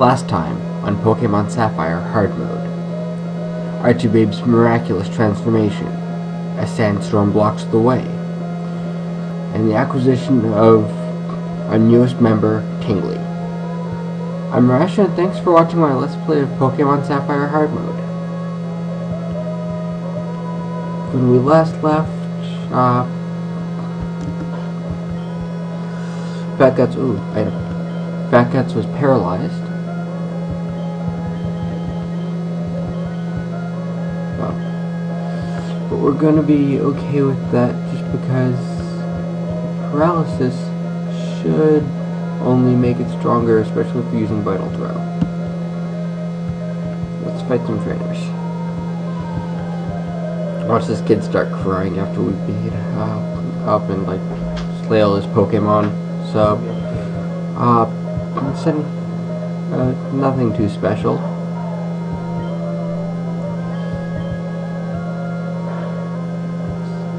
Last time on Pokemon Sapphire Hard Mode. Archiebabe's miraculous transformation, a sandstorm blocks the way, and the acquisition of our newest member, Tingley. I'm Marashu, and thanks for watching my Let's Play of Pokemon Sapphire Hard Mode. When we last left, Fat Guts was paralyzed. But we're gonna be okay with that just because paralysis should only make it stronger, especially if you're using Vital Throw. Let's fight some trainers. Watch this kid start crying after we beat up and like slay all his Pokemon. So, nothing too special.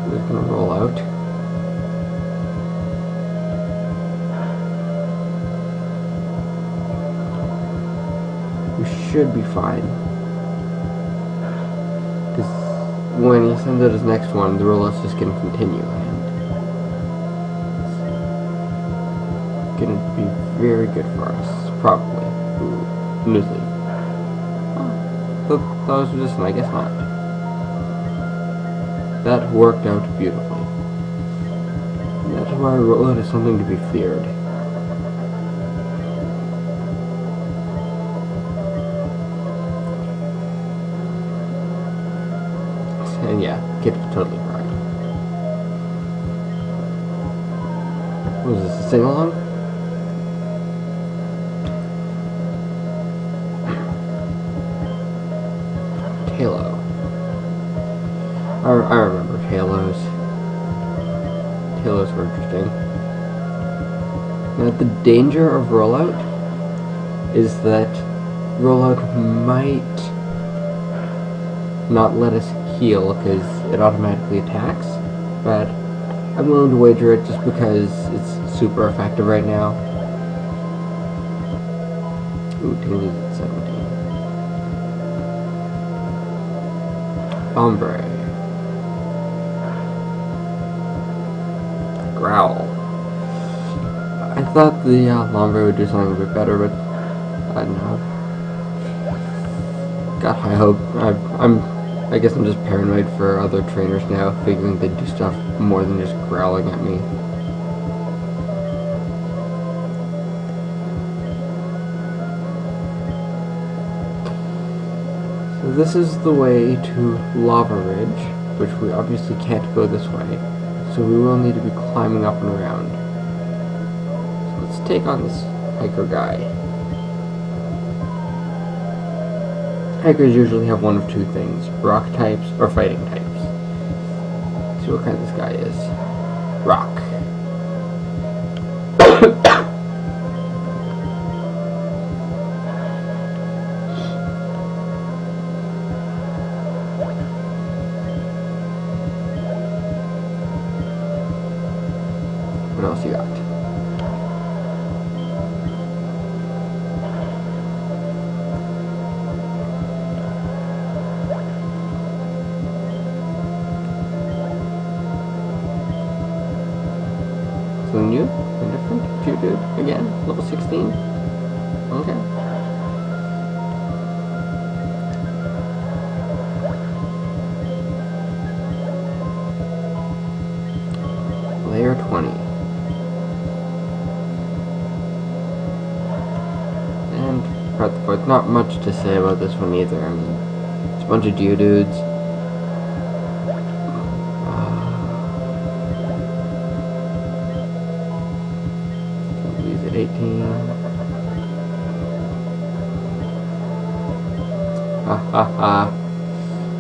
We're gonna roll out. We should be fine. Because when he sends out his next one, the roll out's just gonna continue. Gonna be very good for us, probably. Ooh, Nuzlocke. Oh, that was resistant, I guess not. That worked out beautifully. And that's why rollout is something to be feared. And yeah, kid was totally right. What was this, a sing-along? Halo. I remember Halos. Halos were interesting. Now, the danger of rollout is that rollout might not let us heal because it automatically attacks, but I'm willing to wager it just because it's super effective right now. Ooh, Tingley's at 17. Ombre. Growl. I thought the Lombre would do something a bit better, but I don't know. Got high hope. I guess I'm just paranoid for other trainers now, figuring they do stuff more than just growling at me. So this is the way to Lava Ridge, which we obviously can't go this way, so we will need to be climbing up and around. So let's take on this hiker guy. Hikers usually have one of two things, rock types or fighting types. Let's see what kind this guy is. Rock. What else you got? Something new? Something different? Dude, again? Level 16? Okay. Layer 20. And there's not much to say about this one either. I mean, it's a bunch of Geodudes. Use it 18. Ha ha ha.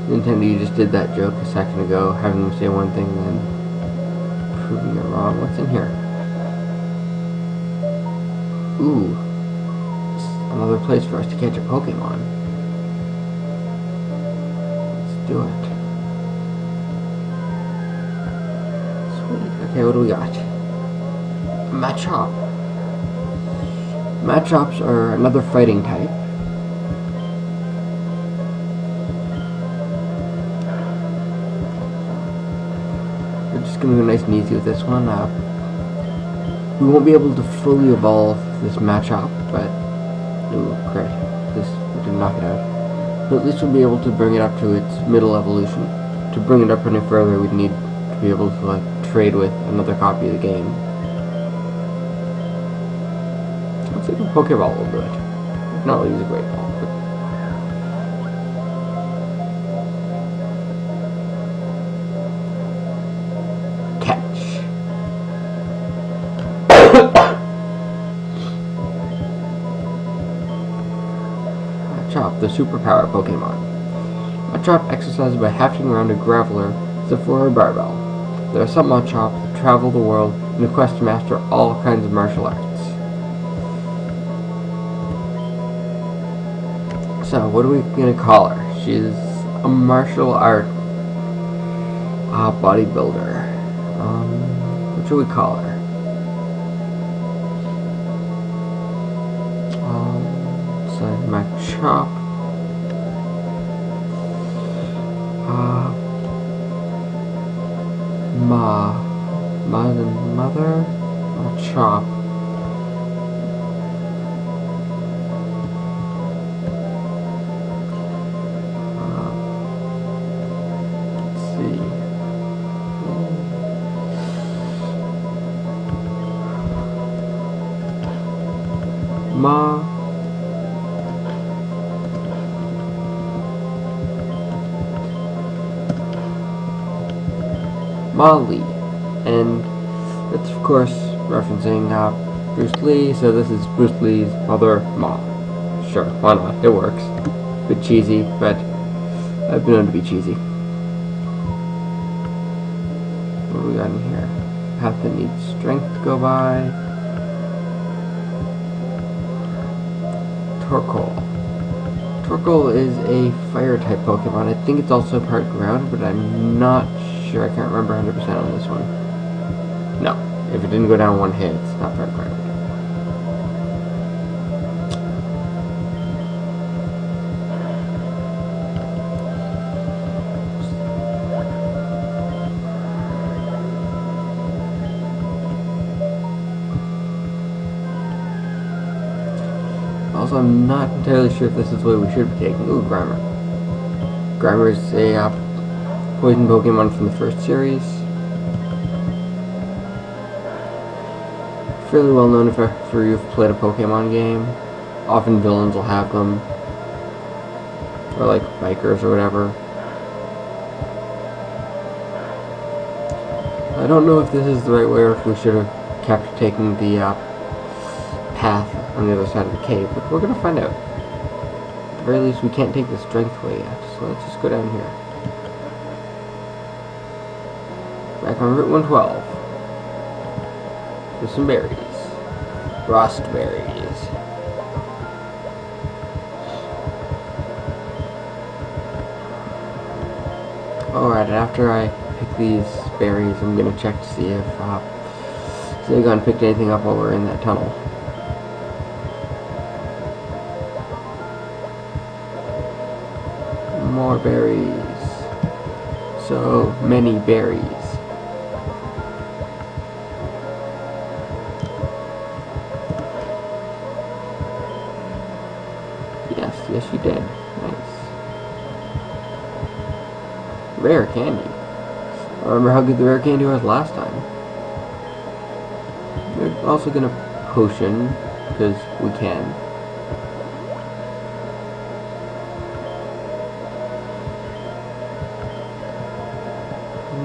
Nintendo, you just did that joke a second ago, having them say one thing then proving it wrong. What's in here? Ooh. Another place for us to catch a Pokemon. Let's do it. Sweet. Okay, what do we got? Machop. Machops are another fighting type. We're just going to go nice and easy with this one. We won't be able to fully evolve this Machop, but... Ooh, crit. This didn't knock it out. But at least we'll be able to bring it up to its middle evolution. To bring it up any further, we'd need to be able to, like, trade with another copy of the game. Let's see if a Pokeball will do it. If not, we'll use a Great Ball. Machop, the superpower Pokemon. Machop exercises by hafting around a Graveler as if for a barbell. There are some Machops that travel the world in a quest to master all kinds of martial arts. So, what are we gonna call her? She's a martial art bodybuilder. What should we call her? Machop. Mother? Machop. Let's see. Molly, and it's of course referencing Bruce Lee, so this is Bruce Lee's mother, Ma. Sure, why not? It works. A bit cheesy, but I've been known to be cheesy. What do we got in here? Path that needs strength to go by. Torkoal. Torkoal is a fire type Pokemon. I think it's also part ground, but I'm not sure. I can't remember 100% on this one. No, if it didn't go down one hit, it's not part ground. Also, I'm not entirely sure if this is the way we should be taking. Ooh, Grimer. Grimer is a poison Pokemon from the first series. Fairly well known if you've played a Pokemon game. Often villains will have them. Or like bikers or whatever. I don't know if this is the right way or if we should have kept taking the path on the other side of the cave, but we're going to find out. At the very least, we can't take the strength way yet, so let's just go down here. Back on Route 112. With some berries. Frost berries. Alright, after I pick these berries, I'm going to check to see if Zagon picked anything up while we're in that tunnel. More berries. So many berries. Yes, you did. Nice. Rare candy. I remember how good the rare candy was last time. We're also gonna potion, because we can.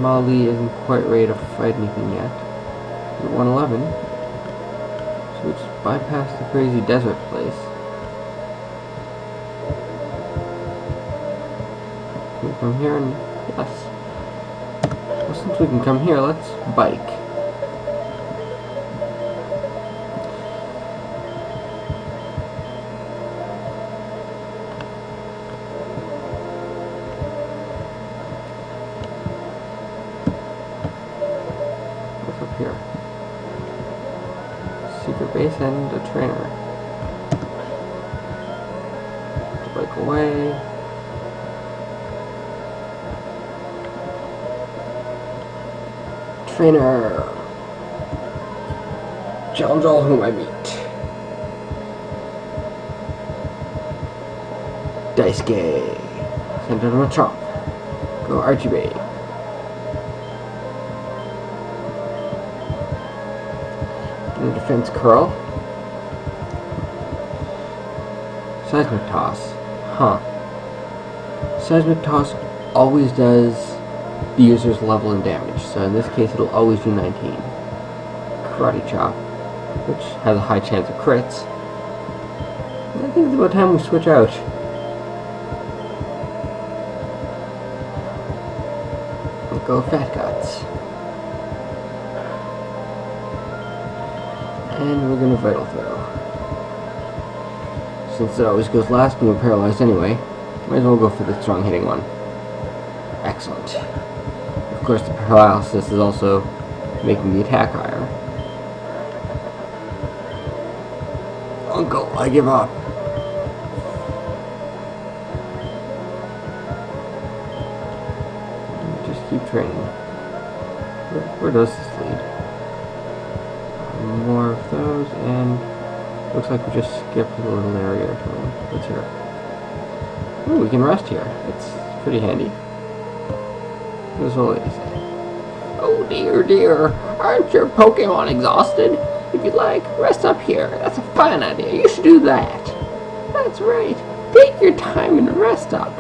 Molly isn't quite ready to fight anything yet. We're at 111. So we just bypass the crazy desert place. Can we come here and... yes. Well, since we can come here, let's bike. Here. Secret base and a trainer. break away. Trainer! Challenge all whom I meet. Dice Gay. Send him a chop. Go Archie Bay. Get a defense curl. Seismic toss. Huh. Seismic toss always does the user's level and damage, so in this case it'll always do 19. Karate chop, which has a high chance of crits. And I think it's about time we switch out. Go Fat Guts. And we're gonna Vital Throw. Since it always goes last and we're paralyzed anyway, might as well go for the strong hitting one. Excellent. Of course the paralysis is also making the attack higher. Uncle, I give up. Keep training. Where does this lead? More of those, and looks like we just skipped a little area or something. What's here? Oh, we can rest here. It's pretty handy. What does the lady say? Oh dear, dear, aren't your Pokemon exhausted? If you'd like, rest up here. That's a fine idea. You should do that. That's right. Take your time and rest up.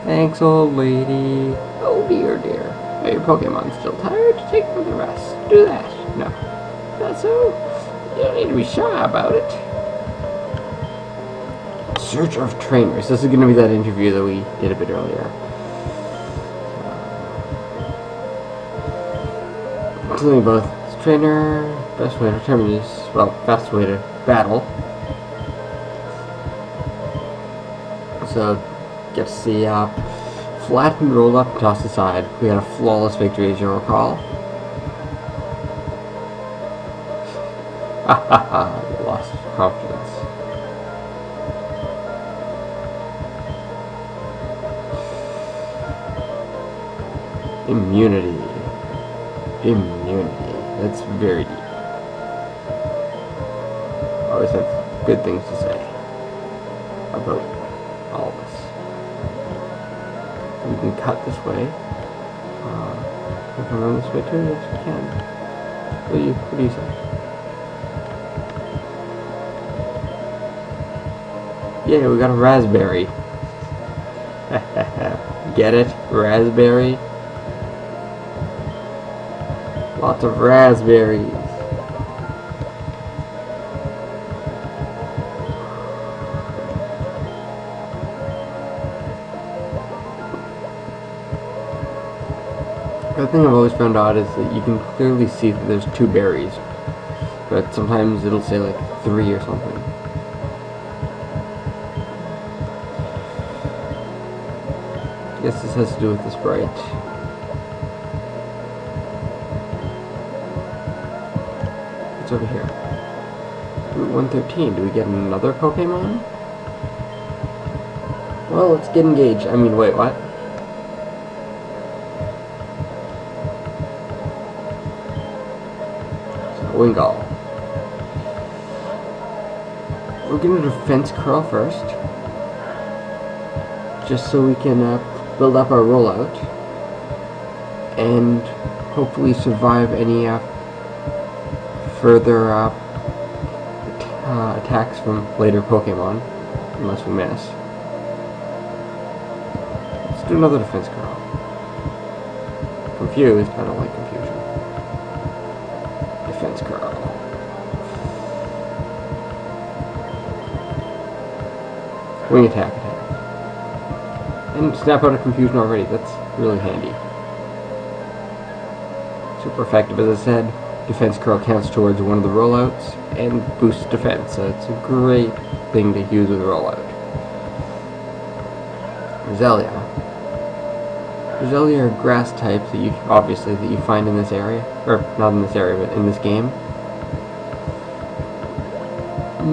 Thanks, old lady. Oh dear, dear. Are your Pokemon still tired? Take further rest. Do that. No. That's so. You don't need to be shy about it. Search of trainers. This is going to be that interview that we did a bit earlier. Including both trainer, best way to determine this, well, best way to battle. So, get to see flat and roll up and toss aside. We had a flawless victory, as you'll recall. Ha ha ha, you lost confidence. Immunity. Immunity. That's very deep. Always have good things to say about all of us. We can cut this way. We can run this way too. Yes, we can. What do you say? Yeah, we got a raspberry. Get it? Raspberry? Lots of raspberries. The thing I've always found odd is that you can clearly see that there's 2 berries, but sometimes it'll say like 3 or something. I guess this has to do with the sprite. What's over here? Route 113. Do we get another Pokemon? Well, let's get engaged. I mean, wait, what? Wingull. We're gonna defense curl first, just so we can build up our rollout and hopefully survive any further attacks from later Pokemon, unless we miss. Let's do another defense curl. Confused, I don't like confusion. Defense curl. Wing attack. And snap out of confusion already. That's really handy. Super effective, as I said. Defense curl counts towards one of the rollouts and boosts defense, so it's a great thing to use with a rollout. Roselia. Roselia are grass types that you find in this area, or not in this area, but in this game.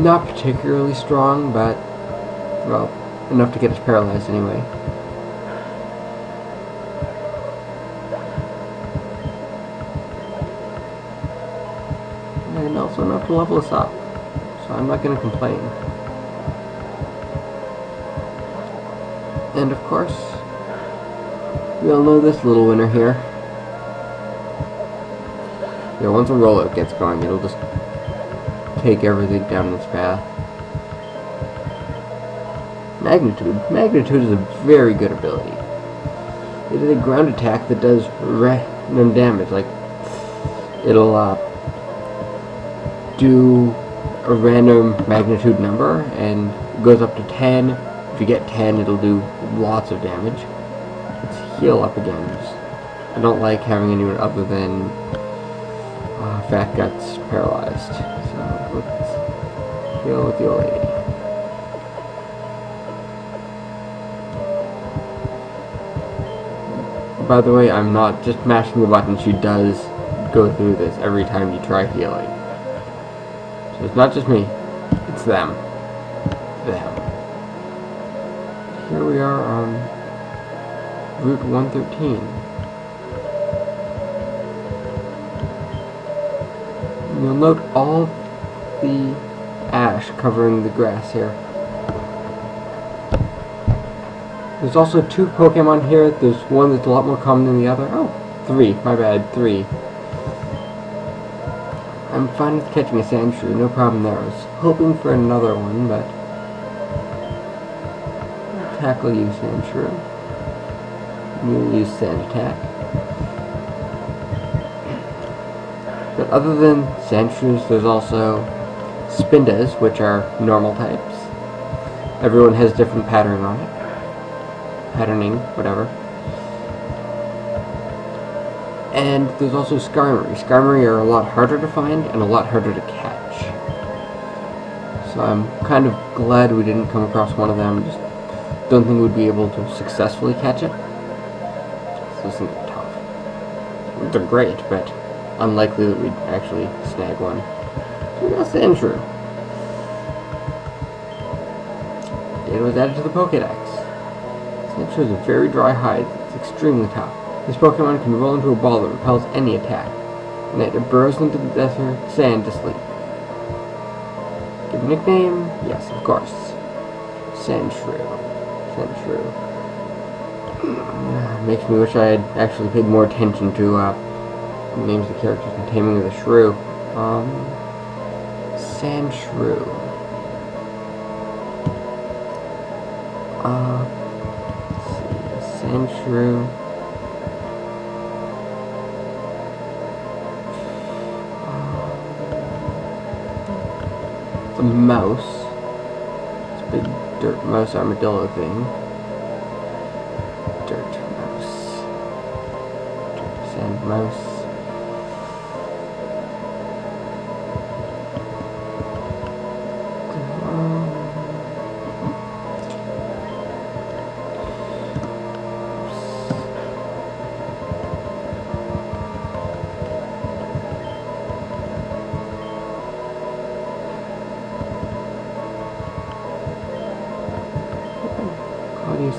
Not particularly strong, but Well, enough to get us paralyzed anyway. And also enough to level us up. So I'm not going to complain. And of course, we all know this little winner here. Yeah, once a rollout gets going, it'll just take everything down its path. Magnitude. Magnitude is a very good ability. It is a ground attack that does random damage. Like, it'll do a random magnitude number, and it goes up to 10. If you get 10, it'll do lots of damage. Let's heal up again. I don't like having anyone other than Fat Guts paralyzed. So let's heal with the old lady. By the way, I'm not just mashing the button. She does go through this every time you try healing. So it's not just me. It's them. Here we are on Route 113. You'll note all the ash covering the grass here. There's also 2 Pokemon here. There's one that's a lot more common than the other. Oh, 3. My bad, 3. I'm fine with catching a Sandshrew, no problem there. I was hoping for another one, but I'll tackle you, Sandshrew. You'll use Sand Attack. But other than Sandshrews, there's also Spindas, which are normal types. Everyone has different patterning on it. Whatever. And there's also Skarmory. Skarmory are a lot harder to find and a lot harder to catch. So I'm kind of glad we didn't come across one of them. Just don't think we'd be able to successfully catch it. So this isn't tough. They're great, but unlikely that we'd actually snag one. So we got Sandshrew. It was added to the Pokédex. Sandshrew has a very dry hide. It's extremely tough. This Pokemon can roll into a ball that repels any attack, and it burrows into the desert sand to sleep. Give a nickname? Yes, of course. Sandshrew. Makes me wish I had actually paid more attention to names of characters in Taming of the Shrew. Sandshrew. Let's see. Sandshrew. It's a mouse. It's a big dirt mouse armadillo thing. Dirt mouse. Dirt sand mouse.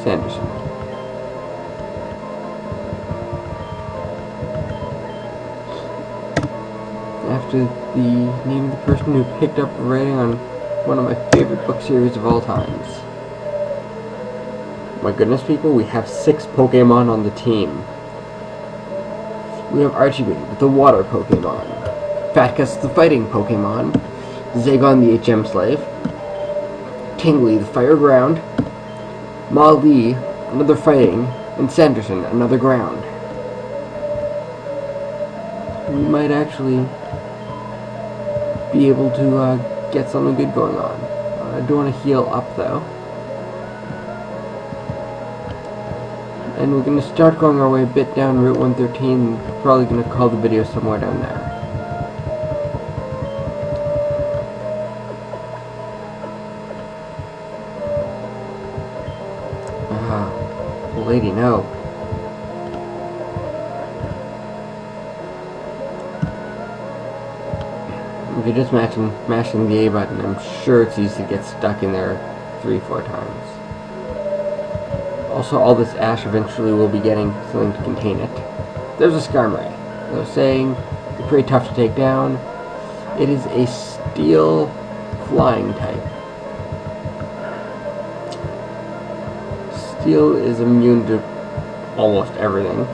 Sanderson. After the name of the person who picked up writing on one of my favorite book series of all times. My goodness, people, we have 6 Pokemon on the team. We have Archibald, the water Pokemon, Fatkus, the fighting Pokemon, Zagon, the HM slave, Tingly, the fire ground, Mali, another fighting, and Sanderson, another ground. We might actually be able to get something good going on. I do want to heal up though. And we're going to start going our way a bit down Route 113, probably going to call the video somewhere down there. Lady, no. If you're just mashing the A button, I'm sure it's easy to get stuck in there 3-4 times. Also, all this ash eventually will be getting something to contain it. There's a Skarmory. They're saying it's pretty tough to take down. It is a steel flying type. Steel is immune to almost everything.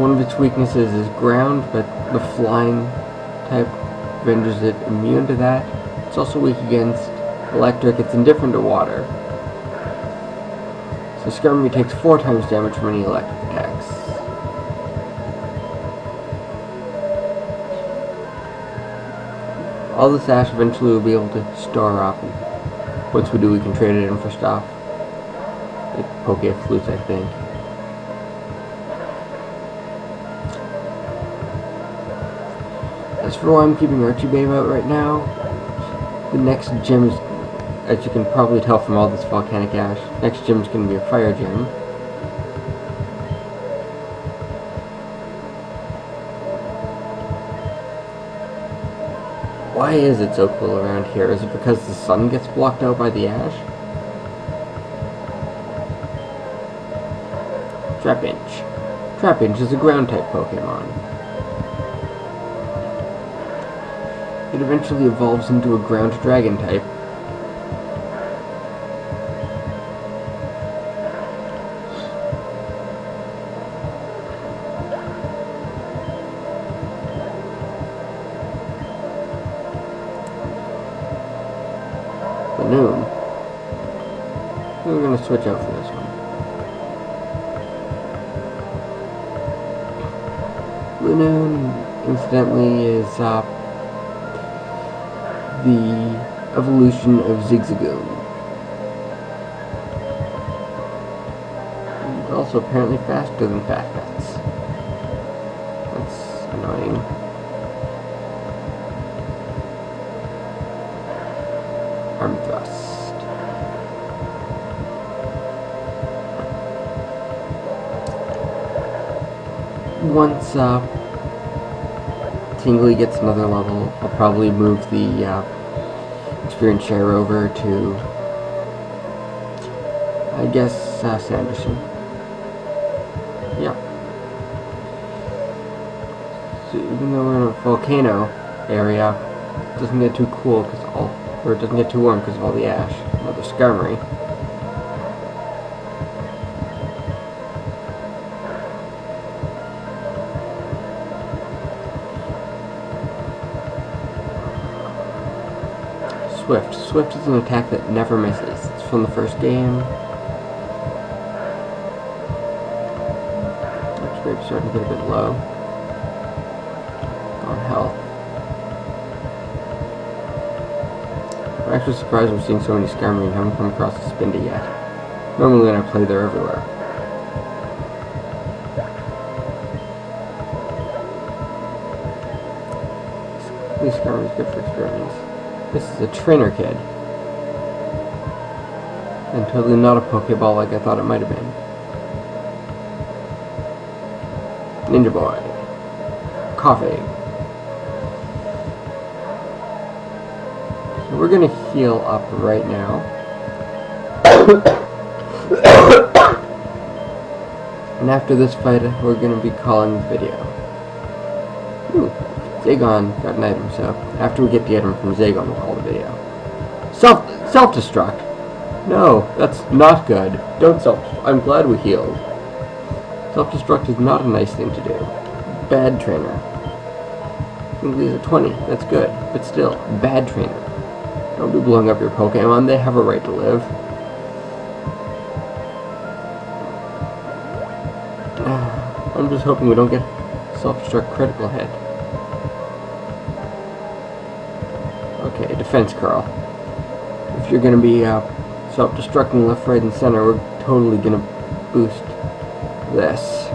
One of its weaknesses is ground, but the flying type renders it immune to that. It's also weak against electric. It's indifferent to water. So Skarmory takes 4 times damage from any electric attacks. All this ash eventually will be able to store up. Once we do, we can trade it in for stuff. Like Poke-Flutes, I think. As for why I'm keeping Archiebabe out right now, the next gym is, as you can probably tell from all this volcanic ash, next gym is going to be a fire gym. Why is it so cool around here? Is it because the sun gets blocked out by the ash? Trapinch. Trapinch is a ground type Pokemon. It eventually evolves into a ground dragon type. Linoone. We're going to switch out for this one. Linoone, incidentally, is the evolution of Zigzagoon. And also apparently faster than Fatpets. That's annoying. Arm Thrust. Once Tingly gets another level, I'll probably move the experience share over to, I guess, Sanderson. Yeah. So even though we're in a volcano area, it doesn't get too cool because it doesn't get too warm because of all the ash. Another Skarmory. Swift. Swift is an attack that never misses. It's from the first game. Archiebabe's starting to get a bit low on health. I'm actually surprised we're seeing so many Skarmory and haven't come across a Spinda yet. Normally when I play, they're everywhere. These Skarmory's good for experience. This is a trainer kid. And totally not a Pokeball like I thought it might have been. Ninja Boy. Coughing. So we're gonna heal up right now. And after this fight, we're gonna be calling the video. Ooh. Zagon got an item, so after we get the item from Zagon, we'll call the video. Self-destruct? No, that's not good. Don't I'm glad we healed. Self-destruct is not a nice thing to do. Bad trainer. Tingly's a 20, that's good, but still, bad trainer. Don't be blowing up your Pokemon, they have a right to live. I'm just hoping we don't get self-destruct critical hit. Okay, defense curl. If you're gonna be self-destructing left, right, and center, we're totally gonna boost this.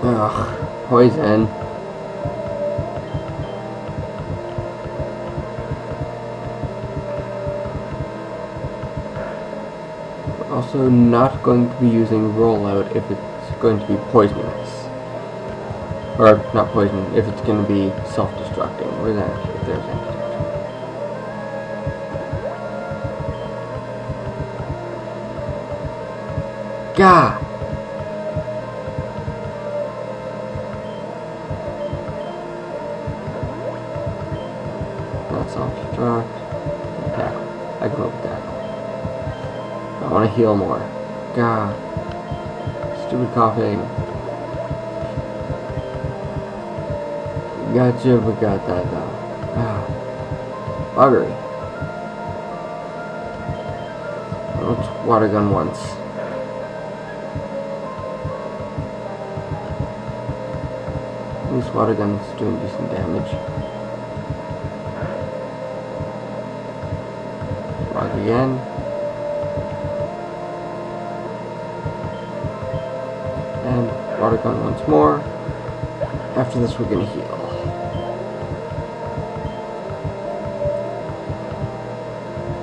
Ugh, poison. Also, not going to be using rollout if it's going to be poisonous. Or, not poison, if it's going to be self-destructing. Where's that? If there's antidote. Gah! Not self-destruct. Tackle. I can move tackle. I want to heal more. Gah. Stupid coughing. Gotcha, we got that though. Ah. Buggery. Let's water gun once. This water gun's doing decent damage. Log again. And water gun once more. After this, we're gonna heal.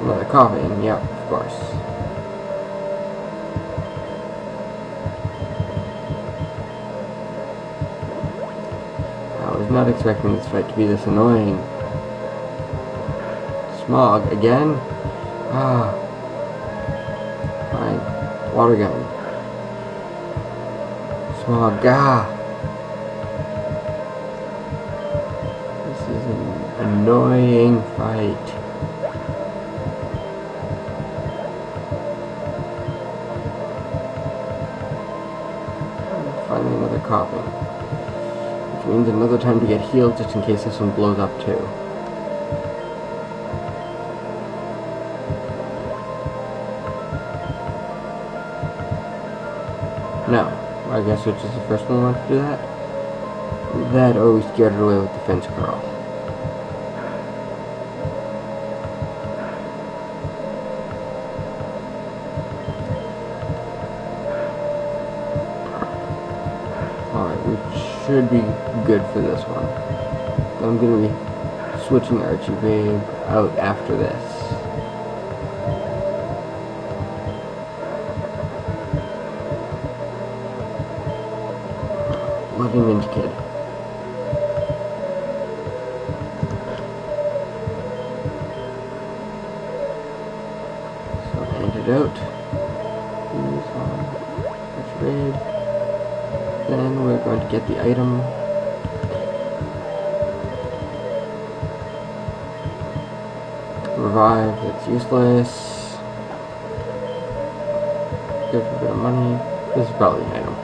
Another coughing, yeah, of course. I was not expecting this fight to be this annoying. Smog again? Ah. Fine. Water gun. Smog. Ah. This is an annoying fight. Finally another coughing. Which means another time to get healed just in case this one blows up too. No. I guess which is the first one I want to do that? That or we scared it away with the fence curl. Alright, we should be good for this one. I'm going to be switching Archie Babe out after this. Loving Mint Kid. So antidote. Use on Archie Babe. Then we're going to get the item. Revive, that's useless. Good for a bit of money. This is probably an item.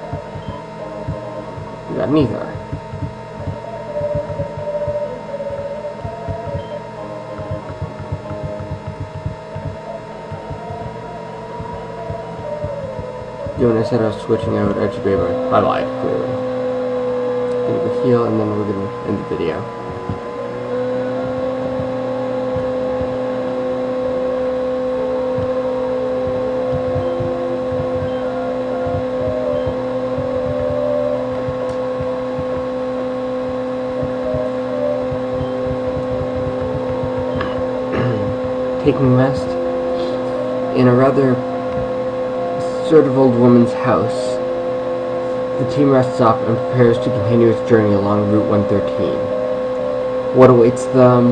We got neither. When I said I was switching out Archie Babe, I lied, clearly. Gonna go heal, and then we're gonna end the video. Taking rest in a rather sort of old woman's house. The team rests up and prepares to continue its journey along Route 113. What awaits them